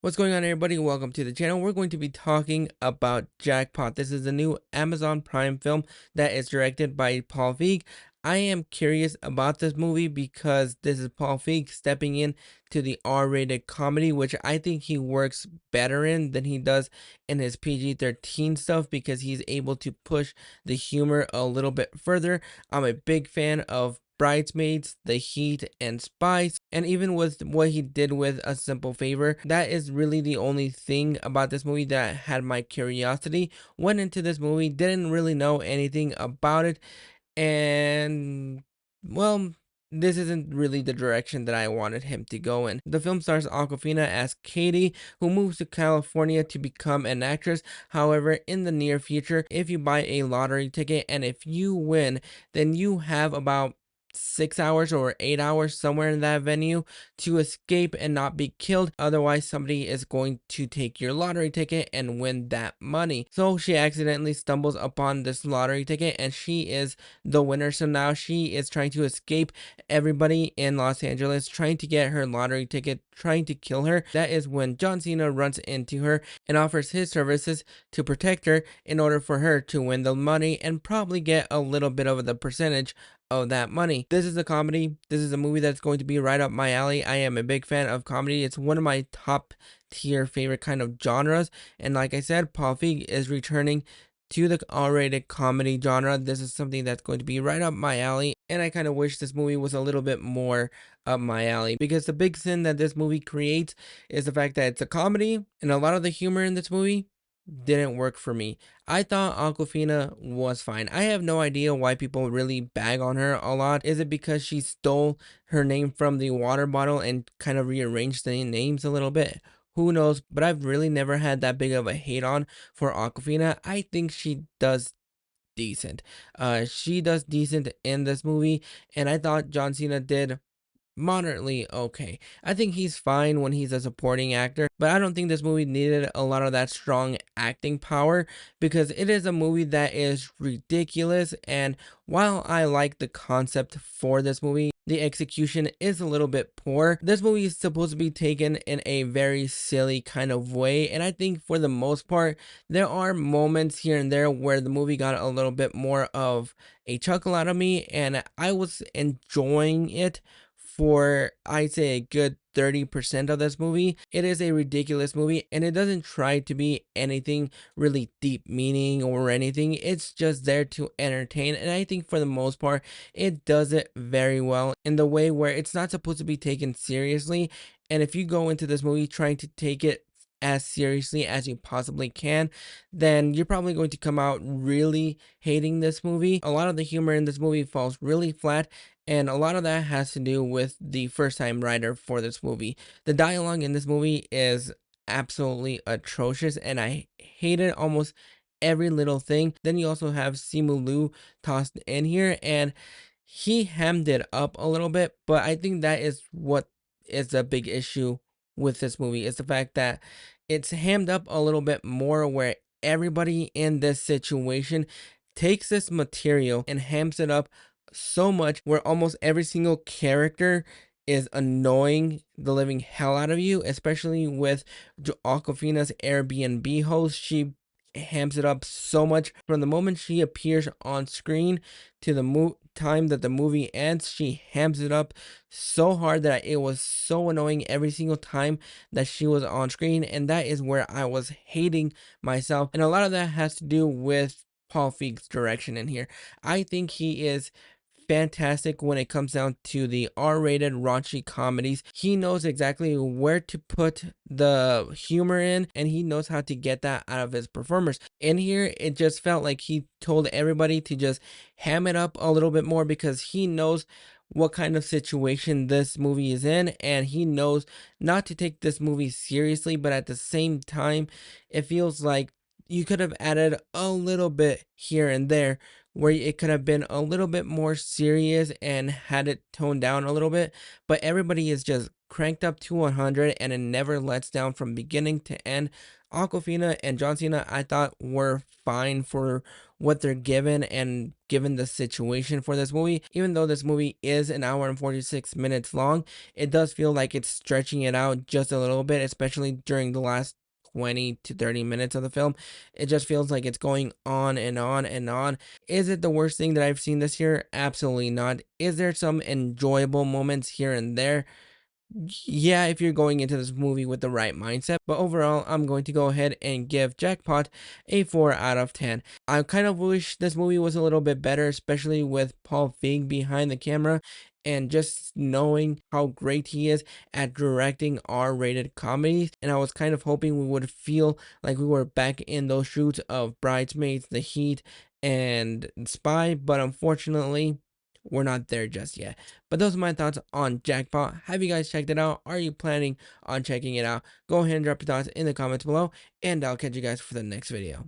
What's going on, everybody? Welcome to the channel. We're going to be talking about Jackpot. This is a new Amazon Prime film that is directed by Paul Feig. I am curious about this movie because this is Paul Feig stepping in to the R-rated comedy, which I think he works better in than he does in his PG-13 stuff because he's able to push the humor a little bit further. I'm a big fan of Bridesmaids, The Heat, and Spice, and even with what he did with A Simple Favor, that is really the only thing about this movie that had my curiosity. Went into this movie, didn't really know anything about it, and well, this isn't really the direction that I wanted him to go in. The film stars Awkwafina as Katie, who moves to California to become an actress. However, in the near future, if you buy a lottery ticket and if you win, then you have about 6 hours or 8 hours somewhere in that venue to escape and not be killed. Otherwise, somebody is going to take your lottery ticket and win that money. So she accidentally stumbles upon this lottery ticket and she is the winner. So now she is trying to escape everybody in Los Angeles, trying to get her lottery ticket, trying to kill her. That is when John Cena runs into her and offers his services to protect her in order for her to win the money and probably get a little bit of the percentage of that money. This is a comedy. This is a movie that's going to be right up my alley. I am a big fan of comedy. It's one of my top tier favorite kind of genres. And like I said, Paul Feig is returning to the R-rated comedy genre. This is something that's going to be right up my alley. And I kind of wish this movie was a little bit more up my alley because the big sin that this movie creates is the fact that it's a comedy and a lot of the humor in this movie didn't work for me. I thought Aquafina was fine. I have no idea why people really bag on her a lot. Is it because she stole her name from the water bottle and kind of rearranged the names a little bit? Who knows? But I've really never had that big of a hate on for Aquafina. I think she does decent. She does decent in this movie, and I thought John Cena did moderately okay. I think he's fine when he's a supporting actor, but I don't think this movie needed a lot of that strong acting power because it is a movie that is ridiculous. And while I like the concept for this movie, the execution is a little bit poor. This movie is supposed to be taken in a very silly kind of way, and I think for the most part, there are moments here and there where the movie got a little bit more of a chuckle out of me, and I was enjoying it for I'd say a good 30% of this movie. It is a ridiculous movie and it doesn't try to be anything really deep meaning or anything. It's just there to entertain, and I think for the most part it does it very well in the way where it's not supposed to be taken seriously. And if you go into this movie trying to take it as seriously as you possibly can, then you're probably going to come out really hating this movie. A lot of the humor in this movie falls really flat, and a lot of that has to do with the first time writer for this movie. The dialogue in this movie is absolutely atrocious, and I hated almost every little thing. Then you also have Simu Liu tossed in here, and he hemmed it up a little bit, but I think that is what is a big issue with this movie is the fact that it's hammed up a little bit more where everybody in this situation takes this material and hams it up so much where almost every single character is annoying the living hell out of you, especially with Aquafina's Airbnb host. She hams it up so much from the moment she appears on screen to the time that the movie ends. She hams it up so hard that it was so annoying every single time that she was on screen, and that is where I was hating myself. And a lot of that has to do with Paul Feig's direction in here. I think he is fantastic when it comes down to the R-rated raunchy comedies. He knows exactly where to put the humor in, and he knows how to get that out of his performers. In here, it just felt like he told everybody to just ham it up a little bit more because he knows what kind of situation this movie is in, and he knows not to take this movie seriously, but at the same time, it feels like you could have added a little bit here and there where it could have been a little bit more serious and had it toned down a little bit, but everybody is just cranked up to 100 and it never lets down from beginning to end. Aquafina and John Cena, I thought were fine for what they're given and given the situation for this movie. Even though this movie is an hour and 46 minutes long, it does feel like it's stretching it out just a little bit, especially during the last 20 to 30 minutes of the film. It just feels like it's going on and on and on. Is it the worst thing that I've seen this year? Absolutely not. Is there some enjoyable moments here and there? Yeah, if you're going into this movie with the right mindset. But overall, I'm going to go ahead and give Jackpot a 4 out of 10. I kind of wish this movie was a little bit better, especially with Paul Feig behind the camera and just knowing how great he is at directing R-rated comedies. And I was kind of hoping we would feel like we were back in those shoots of Bridesmaids, The Heat, and Spy, but unfortunately, we're not there just yet. But those are my thoughts on Jackpot. Have you guys checked it out? Are you planning on checking it out? Go ahead and drop your thoughts in the comments below, and I'll catch you guys for the next video.